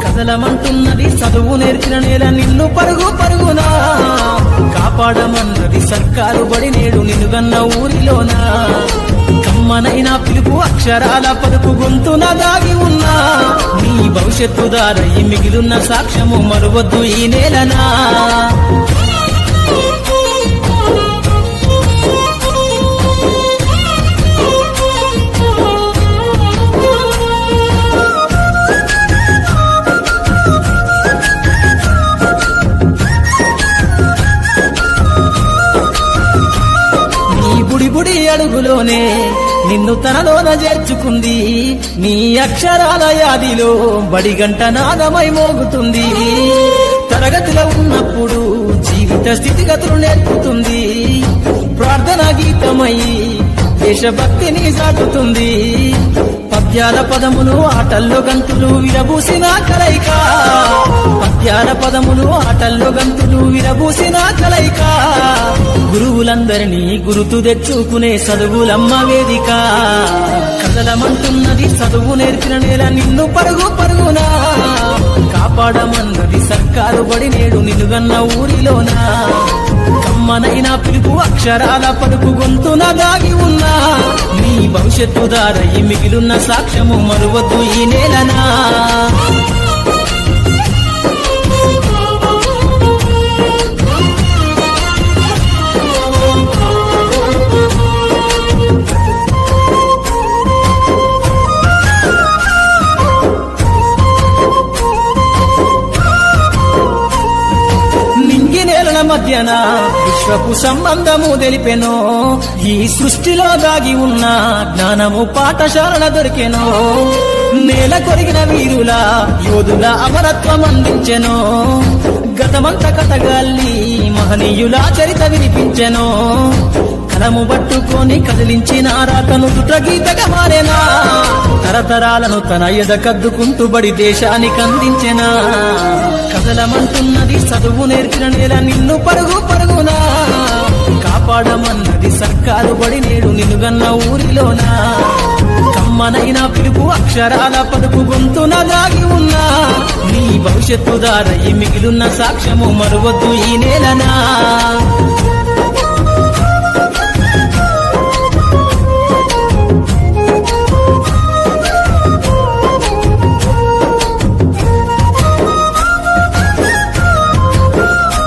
కదలమంటున్నది చదువు నేర్చిన నేల నిన్ను పరుగు పరుగునా, కాపాడమన్నది సర్కారు బడి నేడు నిన్నుగన్న ఊరిలోనా. కమ్మనైనా పిలుపు అక్షరాల పలుకు గొంతున దాగి ఉన్నా, నీ భవిష్యత్తు దారయి మిగిలిన సాక్ష్యము మరువద్దు ఈ నేలనా. బుడి అడుగులోనే నిన్ను తనలోన చేర్చుకుంది, నీ అక్షరాల యాదిలో బడిగంట నాదమై మోగుతుంది. తరగతిలో ఉన్నప్పుడు జీవిత స్థితిగతులు నేర్పుతుంది, ప్రార్థన గీతమై దేశభక్తిని సాటుతుంది. పద్యాల పదములు ఆటల్లో గంతులు విరబూసిన కలయిక, పద్యాల పదములు ఆటల్లో గంతులు విరబూసిన కలయిక. గురువులందరినీ గురుతు తెచ్చుకునే చదువులమ్మ వేదిక. కదలమంటున్నది చదువు నేర్చిన నేల నిన్ను పరుగు పరుగునా, కాపాడమన్నది సర్కారు బడి నేడు నిన్నుగన్న ఊరిలోనా. కమ్మనైనా పిలుపు అక్షరాల పలుకు గొంతున దాగి ఉన్నా, నీ భవిష్యత్తు దారయి మిగిలిన సాక్ష్యము మరువద్దు ఈ నేలనా. మధ్యన విశ్వపు సంబంధము తెలిపెనో, ఈ సృష్టిలో దాగి ఉన్న జ్ఞానము పాఠశాలల దొరికెనో. నేల కొరిగిన వీరుల యోధుల అమరత్వం అందించెనో, గతమంత కథగాల్లి మహనీయుల చరిత వినిపించెనో. కలము పట్టుకొని కదిలించిన రాతను దుట గీతగా మారేనా, తరతరాలను తన ఎద కద్దుకుంటూ బడి దేశానికి అందించెనా. కదలమంటున్నది చదువు నేర్చిన నేల నిన్ను పరుగు పరుగునా, కాపాడమన్నది సర్కారు బడి నేడు నిన్నుగన్న ఊరిలోనా. కమ్మనైనా పిలుపు అక్షరాల పలుకు గొంతున దాగి ఉన్నా, నీ భవిష్యత్తు దారయి మిగిలిన సాక్ష్యము మరువద్దు ఈ నేలనా.